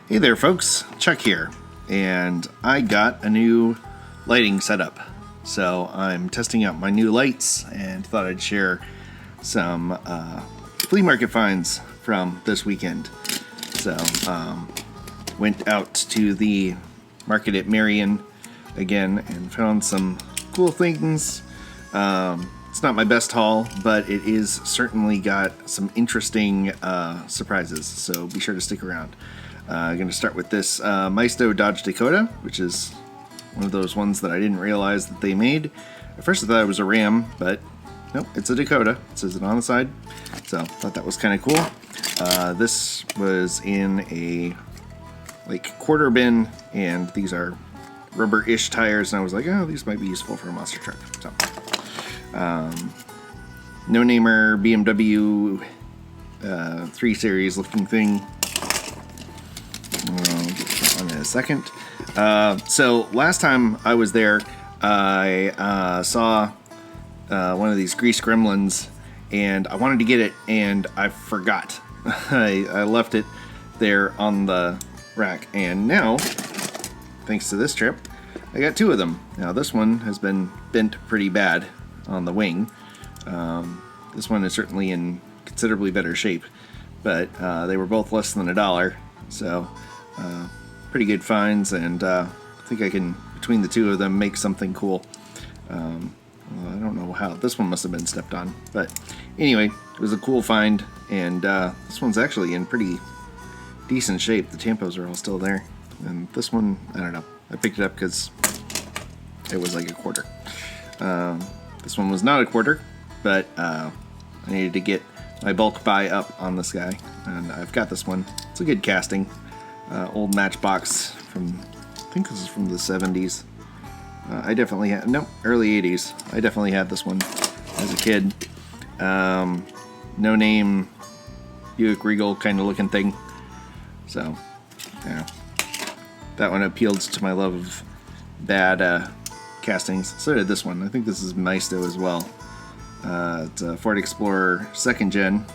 Hey there folks, Chuck here, and I got a new lighting setup. So I'm testing out my new lights and thought I'd share some flea market finds from this weekend. So went out to the market at Marion again and found some cool things. It's not my best haul, but it is certainly got some interesting surprises, so be sure to stick around. I'm going to start with this Maisto Dodge Dakota, which is one of those ones that I didn't realize that they made. At first I thought it was a Ram, but nope, it's a Dakota. It says it on the side, so I thought that was kind of cool. This was in a quarter bin, and these are rubber-ish tires, and I was like, oh, these might be useful for a monster truck. So, no-namer BMW 3 Series looking thing. I'll get that one in a second. So last time I was there, I saw one of these grease gremlins, and I wanted to get it, and I forgot. I left it there on the rack, and now, thanks to this trip, I got two of them. Now this one has been bent pretty bad on the wing. This one is certainly in considerably better shape, but they were both less than $1, so pretty good finds, and I think I can, between the two of them, make something cool. I don't know how, this one must have been stepped on, but anyway, it was a cool find, and this one's actually in pretty decent shape. The tampos are all still there, and this one, I don't know, I picked it up because it was like a quarter. This one was not a quarter, but I needed to get my bulk buy up on this guy, and I've got this one. It's a good casting. Old Matchbox from, I think this is from the 70s. I definitely had, nope, early 80s. I definitely had this one as a kid. No name, Buick Regal kind of looking thing. So, yeah. That one appealed to my love of bad castings. So did this one. I think this is Maisto as well. It's a Ford Explorer 2nd gen.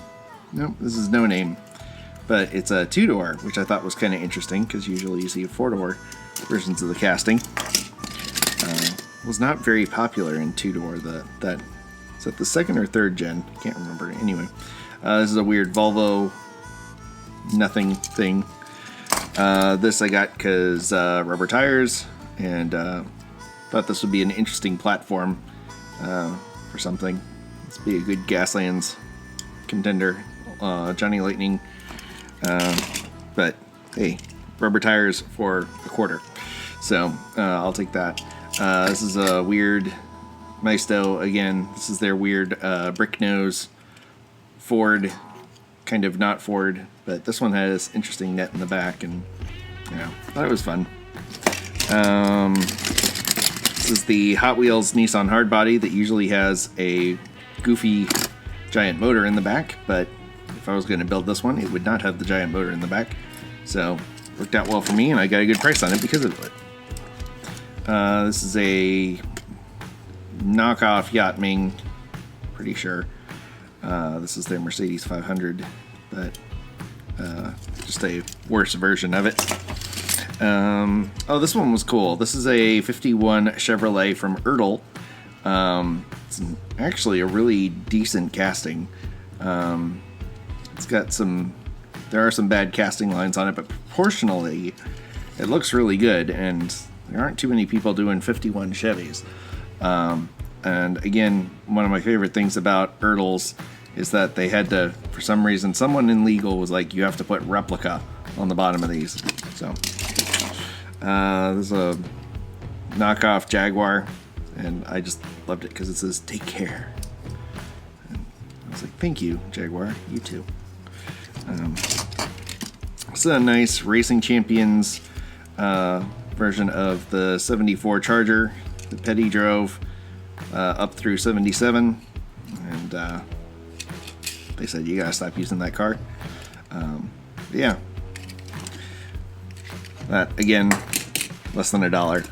Nope, this is no name. But it's a two-door, which I thought was kind of interesting, because usually you see four-door versions of the casting. Was not very popular in two-door. Is that the 2nd or 3rd gen? Can't remember. Anyway, this is a weird Volvo nothing thing. This I got because rubber tires, and thought this would be an interesting platform for something. This would be a good Gaslands contender. Johnny Lightning. But hey, rubber tires for a quarter, so I'll take that. This is a weird Maisto again. This is their weird brick nose Ford, kind of not Ford, but this one has interesting net in the back, and yeah, thought it was fun. This is the Hot Wheels Nissan Hardbody that usually has a goofy giant motor in the back, but if I was going to build this one, it would not have the giant motor in the back. So, worked out well for me, and I got a good price on it because of it. This is a knockoff Yacht Ming, pretty sure. This is their Mercedes 500, but just a worse version of it. Oh, this one was cool. This is a 51 Chevrolet from ERTL. It's actually a really decent casting. It's got there are some bad casting lines on it, but proportionally, it looks really good, and there aren't too many people doing 51 Chevys. And again, one of my favorite things about ERTLs is that they had to, for some reason, someone in legal was like, you have to put replica on the bottom of these. So, there's a knockoff Jaguar, and I just loved it because it says, take care. And I was like, thank you, Jaguar, you too. It's a nice Racing Champions version of the 74 Charger that Petty drove up through 77, and they said you gotta stop using that car. Yeah, that again, less than $1.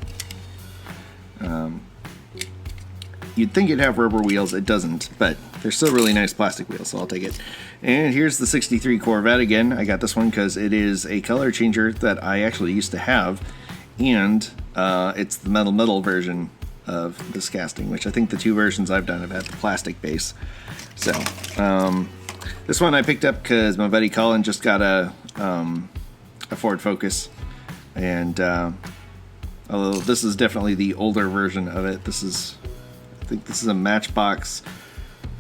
You'd think it'd have rubber wheels, it doesn't, but they're still really nice plastic wheels, so I'll take it. And here's the 63 Corvette again. I got this one because it is a color changer that I actually used to have, and it's the metal version of this casting, which I think the two versions I've done have had the plastic base. So this one I picked up because my buddy Colin just got a Ford Focus, and although this is definitely the older version of it, I think this is a Matchbox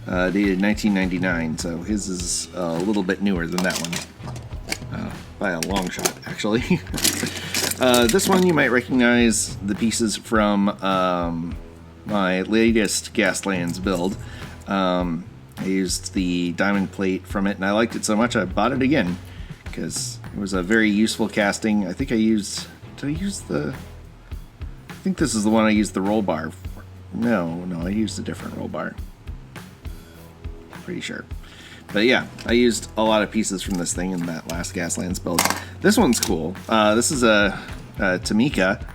dated 1999, so his is a little bit newer than that one, by a long shot, actually. This one you might recognize the pieces from my latest Gaslands build. I used the diamond plate from it, and I liked it so much I bought it again because it was a very useful casting. I think I used I think this is the one I used the roll bar for. No, I used a different roll bar. Pretty sure. But yeah, I used a lot of pieces from this thing in that last Gaslands build. This one's cool. This is a Tomica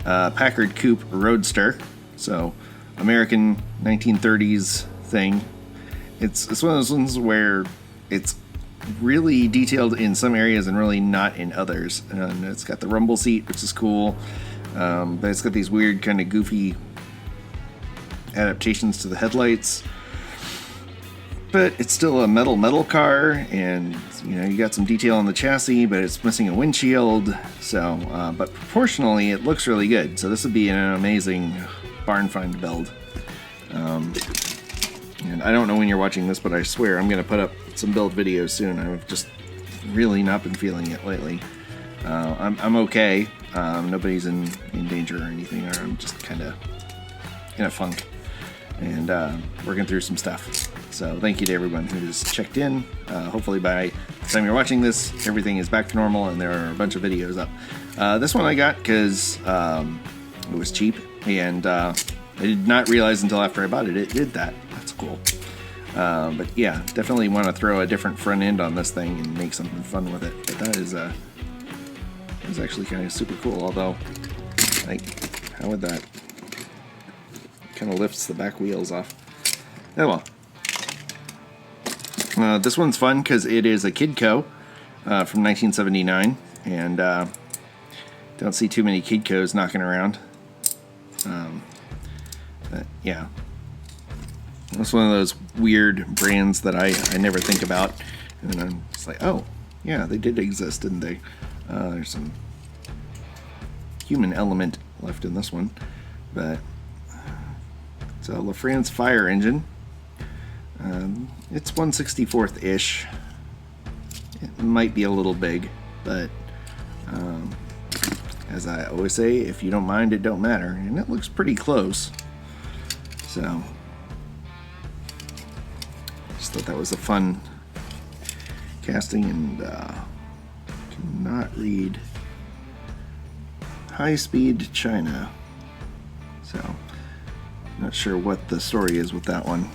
Packard Coupe Roadster. So, American 1930s thing. It's one of those ones where it's really detailed in some areas and really not in others. And it's got the rumble seat, which is cool. But it's got these weird kind of goofy adaptations to the headlights. But it's still a metal car, and you got some detail on the chassis, but it's missing a windshield. So, but proportionally, it looks really good. So this would be an amazing barn find build. And I don't know when you're watching this, but I swear I'm going to put up some build videos soon. I've just really not been feeling it lately. I'm okay. Nobody's in danger or anything, or I'm just kind of in a funk and working through some stuff. So thank you to everyone who's checked in. Hopefully by the time you're watching this, everything is back to normal and there are a bunch of videos up. This one I got because it was cheap, and I did not realize until after I bought it did that. That's cool. But yeah, definitely want to throw a different front end on this thing and make something fun with it. But that is actually kind of super cool. Although, like, how would that kind of lifts the back wheels off? Oh well. This one's fun because it is a Kidco from 1979, and don't see too many Kidcos knocking around. But yeah, it's one of those weird brands that I never think about, and I'm just like, oh yeah, they did exist, didn't they? There's some human element left in this one, but it's a LaFrance fire engine. It's 1/64-ish. It might be a little big, but as I always say, if you don't mind, it don't matter. And it looks pretty close. So, just thought that was a fun casting, and cannot read high-speed China. So, not sure what the story is with that one.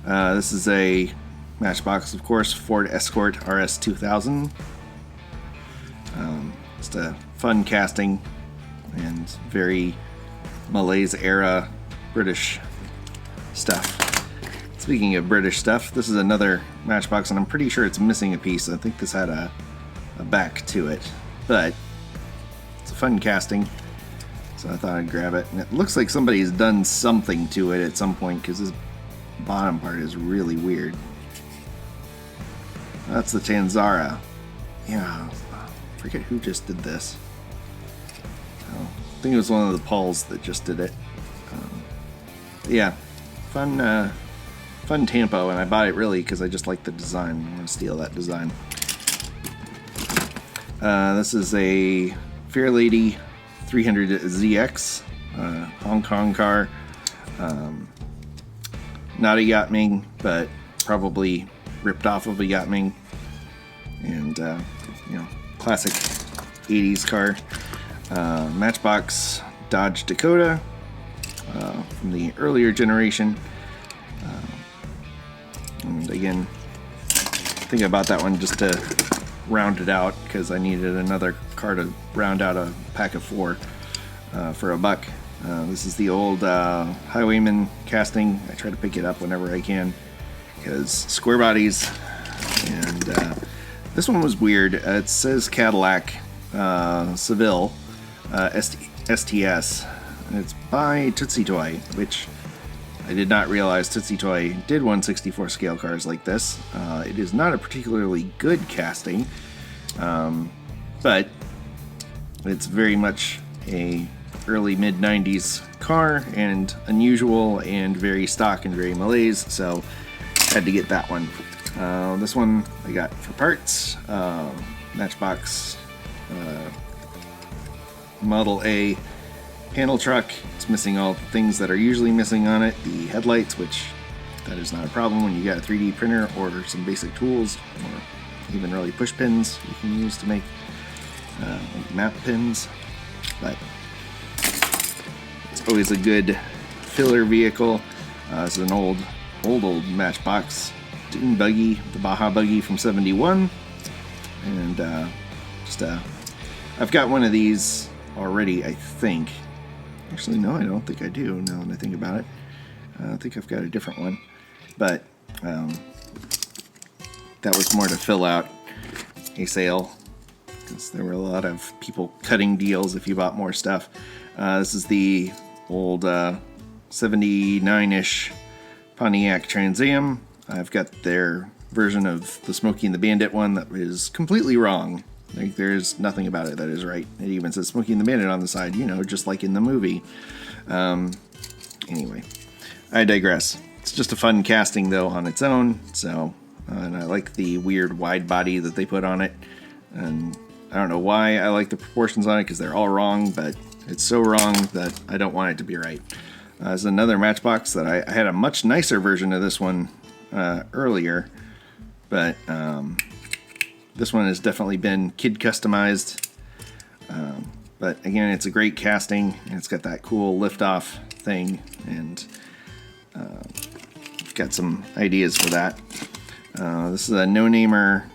This is a Matchbox, of course, Ford Escort RS 2000. Just a fun casting and very Malaise era British stuff. Speaking of British stuff, this is another Matchbox, and I'm pretty sure it's missing a piece. I think this had a back to it, but it's a fun casting, so I thought I'd grab it. And it looks like somebody's done something to it at some point, because this bottom part is really weird. That's the Tanzara. Yeah, I forget who just did this. I think it was one of the Pauls that just did it. Yeah, fun tempo, and I bought it really because I just like the design. I'm going to steal that design. This is a Fairlady 300ZX, Hong Kong car. Not a Yacht Ming, but probably ripped off of a Yacht Ming. And, classic 80s car. Matchbox Dodge Dakota from the earlier generation. And again, I think I bought that one just to round it out because I needed another car to round out a pack of 4 for $1. This is the old Highwayman casting. I try to pick it up whenever I can because square bodies. And this one was weird. It says Cadillac Seville STS. And it's by Tootsie Toy, which I did not realize Tootsie Toy did 1/64 scale cars like this. It is not a particularly good casting, but it's very much a early mid-90s car and unusual and very stock and very malaise, so had to get that one. This one I got for parts. Matchbox Model A panel truck. It's missing all the things that are usually missing on it. The headlights, which that is not a problem when you got a 3D printer or some basic tools, or even really push pins you can use to make like map pins. But it's always a good filler vehicle. It's an old Matchbox dune buggy, the Baja buggy from '71, and I've got one of these already, I think. Actually, no, I don't think I do, now that I think about it. I think I've got a different one. But that was more to fill out a sale, because there were a lot of people cutting deals if you bought more stuff. This is the old 79-ish Pontiac Trans Am. I've got their version of the Smokey and the Bandit one that is completely wrong. Like, there's nothing about it that is right. It even says Smokey and the Bandit on the side, you know, just like in the movie. Anyway, I digress. It's just a fun casting, though, on its own. So, and I like the weird wide body that they put on it. And I don't know why I like the proportions on it, because they're all wrong, but it's so wrong that I don't want it to be right. There's another Matchbox that I had a much nicer version of this one earlier, but this one has definitely been kid customized. But again, it's a great casting, and it's got that cool lift-off thing, and got some ideas for that. This is a no-namer.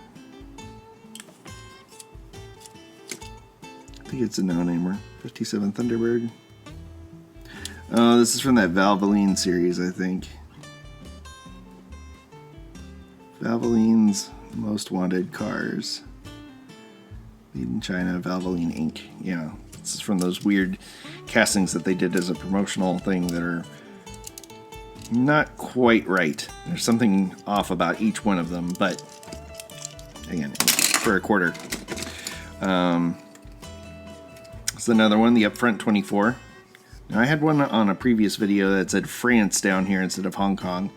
I think it's a no-namer. 57 Thunderbird. This is from that Valvoline series, I think. Valvoline's Most Wanted Cars. Made in China, Valvoline Inc. Yeah, this is from those weird castings that they did as a promotional thing that are not quite right. There's something off about each one of them, but again, for a quarter. This is another one, the Upfront 24. Now, I had one on a previous video that said France down here instead of Hong Kong,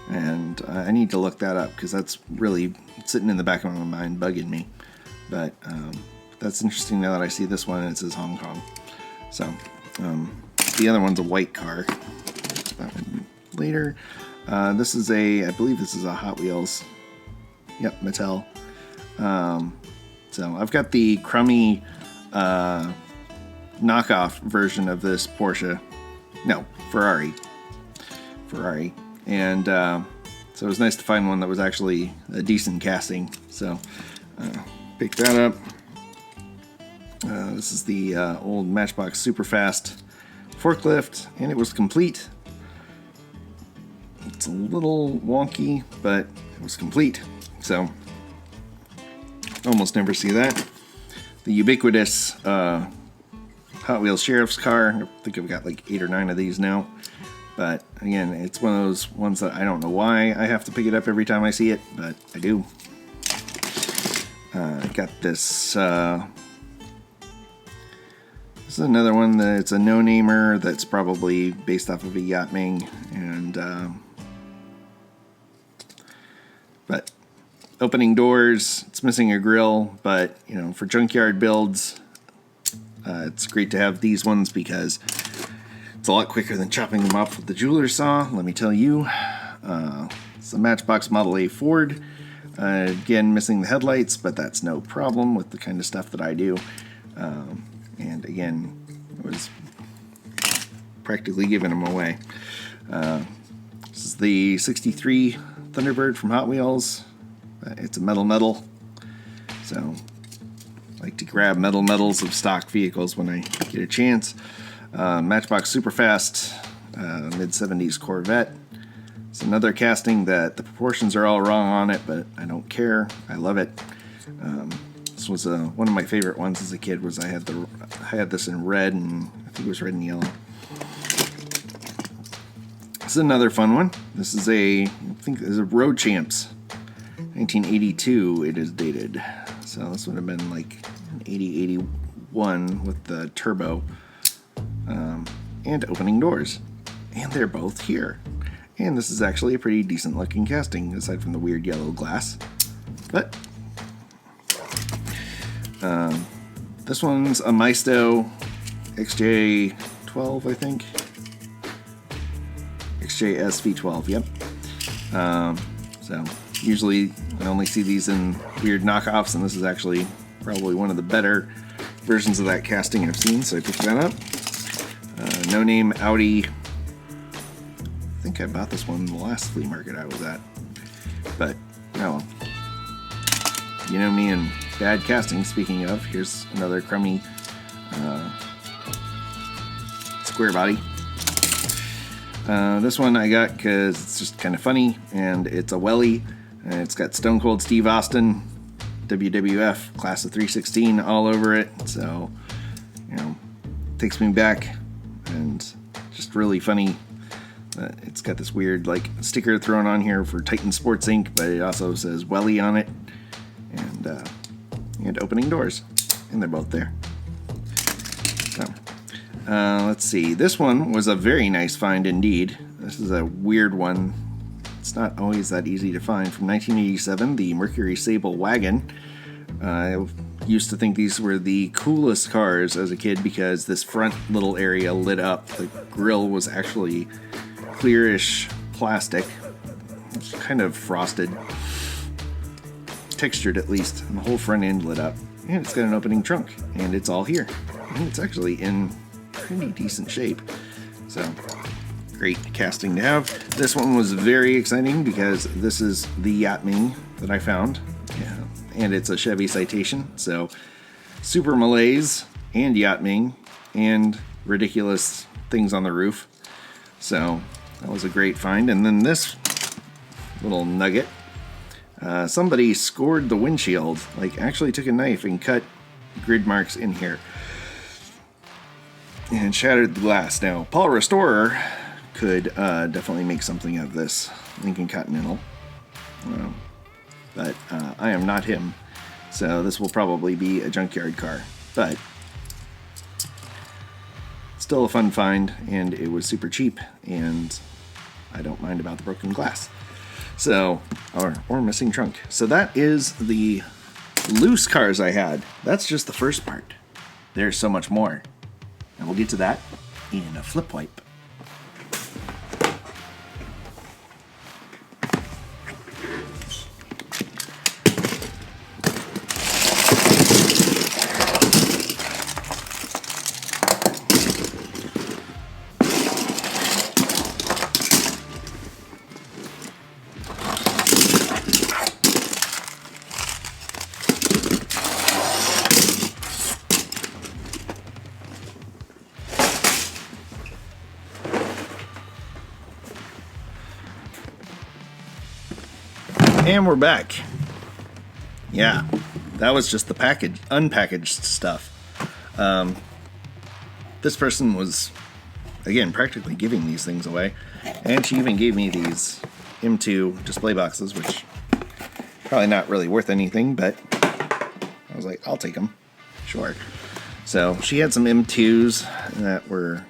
and I need to look that up because that's really sitting in the back of my mind bugging me. But that's interesting now that I see this one and it says Hong Kong. So the other one's a white car. That one later. This is I believe this is a Hot Wheels. Yep, Mattel. So I've got the crummy knockoff version of this Porsche. No, Ferrari. And so it was nice to find one that was actually a decent casting. So picked that up. This is the old Matchbox Superfast forklift, and it was complete. It's a little wonky, but it was complete. So almost never see that. The ubiquitous Hot Wheels Sheriff's car. I think I've got like 8 or 9 of these now. But again, it's one of those ones that I don't know why I have to pick it up every time I see it, but I do. I got this. This is another one that's a no-namer that's probably based off of a Yacht Ming, and but opening doors. It's missing a grill, but you know, for junkyard builds, it's great to have these ones because it's a lot quicker than chopping them off with the jeweler's saw, let me tell you. It's a Matchbox Model A Ford. Again, missing the headlights, but that's no problem with the kind of stuff that I do. And again, I was practically giving them away. This is the 63 Thunderbird from Hot Wheels. It's a metal. So I like to grab metals of stock vehicles when I get a chance. Matchbox Superfast, mid-70s Corvette. It's another casting that the proportions are all wrong on it, but I don't care. I love it. This was one of my favorite ones as a kid. Was I had this in red, and I think it was red and yellow. This is another fun one. This is I think this is a Road Champs, 1982. It is dated, so this would have been like an 80-81 with the turbo and opening doors, and they're both here. And this is actually a pretty decent looking casting, aside from the weird yellow glass. But this one's a Maisto XJ12, I think. XJS V12, yep. So usually I only see these in weird knockoffs, and this is actually probably one of the better versions of that casting I've seen, so I picked that up. No name Audi. I think I bought this one in the last flea market I was at, but oh well. You know me and bad casting. Speaking of, here's another crummy square body. This one I got because it's just kind of funny, and it's a welly, and it's got Stone Cold Steve Austin, WWF, class of 316 all over it, so, you know, takes me back, and just really funny. It's got this weird like sticker thrown on here for Titan Sports Inc., but it also says Welly on it, and opening doors, and they're both there. So, let's see. This one was a very nice find indeed. This is a weird one. It's not always that easy to find. From 1987, the Mercury Sable wagon. I used to think these were the coolest cars as a kid because this front little area lit up. The grille was actually clearish plastic. It's kind of frosted. Textured at least. And the whole front end lit up. And it's got an opening trunk. And it's all here. And it's actually in pretty decent shape. So, great casting to have. This one was very exciting because this is the Yacht Ming that I found. Yeah. And it's a Chevy Citation. So, super malaise and Yacht Ming and ridiculous things on the roof. So, that was a great find. And then this little nugget. Somebody scored the windshield. Like, actually took a knife and cut grid marks in here. And shattered the glass. Now, Paul Restorer could definitely make something of this Lincoln Continental. But I am not him. So this will probably be a junkyard car. But still a fun find, and it was super cheap, and I don't mind about the broken glass. So, or missing trunk. So that is the loose cars I had. That's just the first part. There's so much more. And we'll get to that in a flip wipe. And we're back. Yeah, that was just the unpackaged stuff. This person was, again, practically giving these things away. And she even gave me these M2 display boxes, which probably not really worth anything, but I was like, I'll take them. Sure. So she had some M2s that were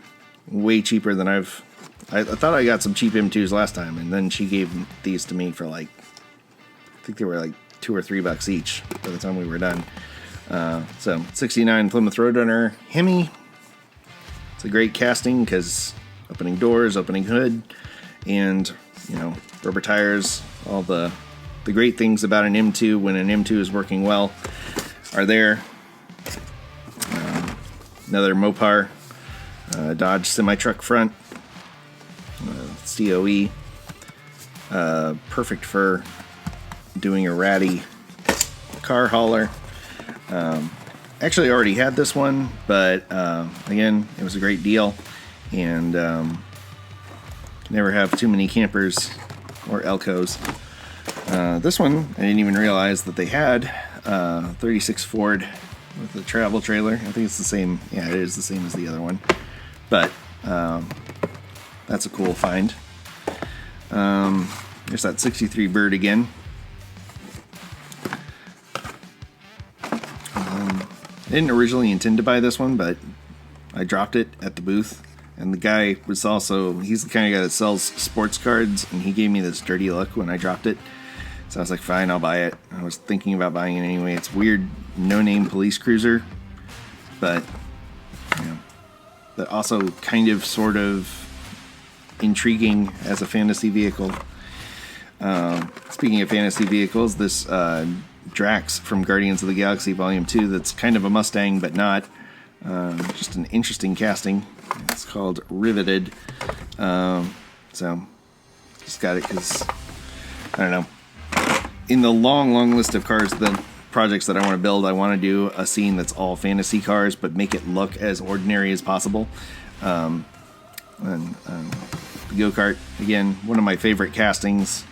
way cheaper than I thought I got some cheap M2s last time, and then she gave these to me for like, I think they were like $2 or $3 each by the time we were done. So 69 Plymouth Roadrunner Hemi. It's a great casting because opening doors, opening hood, and, you know, rubber tires. All the great things about an M2 when an M2 is working well are there. Another Mopar Dodge semi-truck front. COE. Perfect for doing a ratty car hauler. actually already had this one, but again, it was a great deal, and never have too many campers or Elcos. This one, I didn't even realize that they had 36 Ford with a travel trailer. I think it's the same. Yeah, it is the same as the other one, but that's a cool find. There's that 63 Bird again. I didn't originally intend to buy this one, but I dropped it at the booth, and the guy was also, he's the kind of guy that sells sports cards, and he gave me this dirty look when I dropped it. So I was like, fine, I'll buy it. I was thinking about buying it anyway. It's weird, no-name police cruiser, but you know, but also kind of sort of intriguing as a fantasy vehicle. Speaking of fantasy vehicles, this Drax from Guardians of the Galaxy Volume 2 that's kind of a Mustang, but not. Just an interesting casting. It's called Riveted. So, just got it because, I don't know. In the long list of cars, the projects that I want to build, I want to do a scene that's all fantasy cars, but make it look as ordinary as possible. The go-kart, again, one of my favorite castings,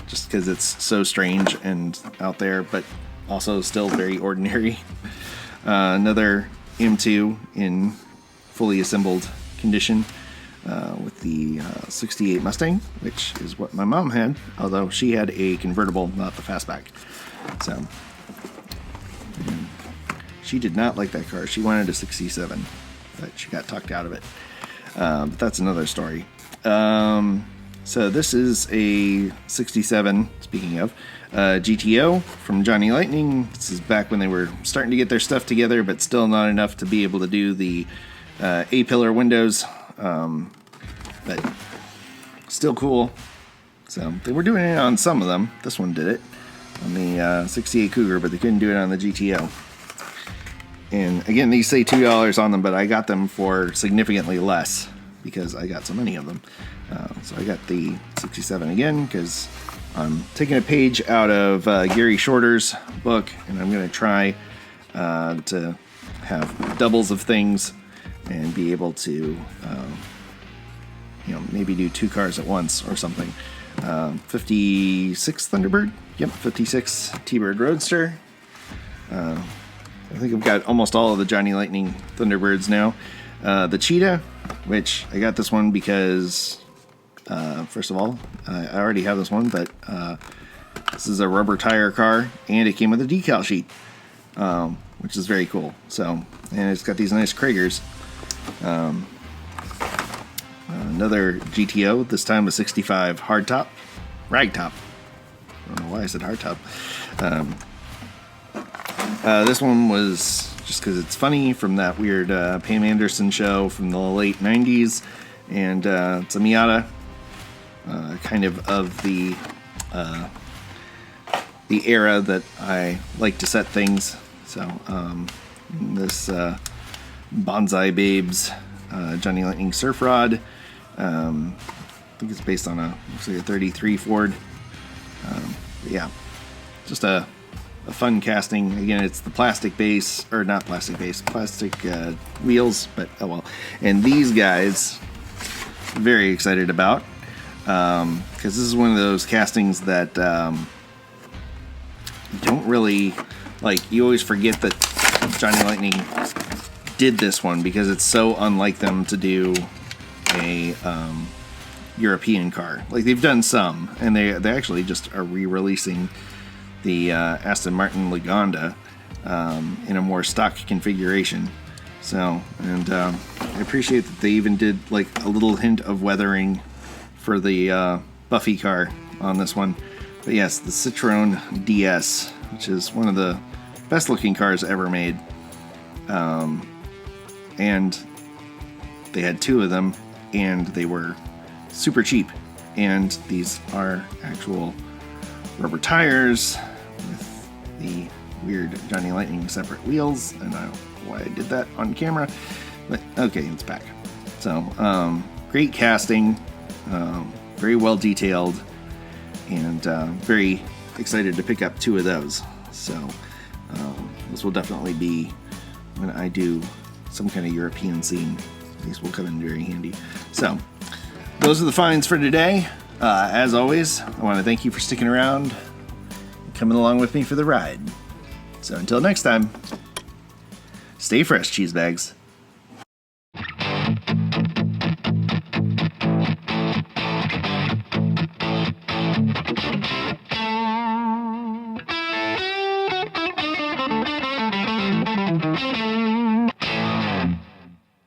just because it's so strange and out there, but also still very ordinary. Another M2 in fully assembled condition with the 68 Mustang, which is what my mom had, although she had a convertible, not the fastback. So she did not like that car. She wanted a 67, but she got talked out of it. But that's another story. So this is a 67, speaking of, GTO from Johnny Lightning. This is back when they were starting to get their stuff together, but still not enough to be able to do the A-pillar windows. But still cool. So they were doing it on some of them. This one did it on the 68 Cougar, but they couldn't do it on the GTO. And again, these say $2 on them, but I got them for significantly less because I got so many of them. So I got the 67 again because I'm taking a page out of Gary Shorter's book, and I'm going to try to have doubles of things and be able to, maybe do 2 cars at once or something. 56 Thunderbird. Yep, 56 T-Bird Roadster. I think I've got almost all of the Johnny Lightning Thunderbirds now. The Cheetah, which I got this one because, first of all, I already have this one, but this is a rubber tire car, and it came with a decal sheet, which is very cool. So, and it's got these nice Kragers. Another GTO, this time a 65 hardtop, ragtop. I don't know why I said hardtop. This one was just because it's funny from that weird Pam Anderson show from the late 90s, and it's a Miata, kind of the era that I like to set things. So this Bonsai Babes Johnny Lightning Surf Rod. I think it's based on looks like a 33 Ford. Yeah, just a fun casting. Again, it's the plastic base, or not plastic base, plastic wheels, but oh well. And these guys, very excited about, because this is one of those castings that you don't really, like, you always forget that Johnny Lightning did this one because it's so unlike them to do a European car. Like, they've done some, and they actually just are re-releasing the Aston Martin Lagonda in a more stock configuration. So, and I appreciate that they even did like a little hint of weathering for the Buffy car on this one. But yes, the Citroen DS, which is one of the best looking cars ever made. And they had 2 of them, and they were super cheap. And these are actual rubber tires with the weird Johnny Lightning separate wheels. And I don't know why I did that on camera, but okay, it's back. So great casting, very well detailed, and very excited to pick up 2 of those. So those will definitely be when I do some kind of European scene. These will come in very handy. So, those are the finds for today. As always, I want to thank you for sticking around and coming along with me for the ride. So until next time, stay fresh, cheese bags.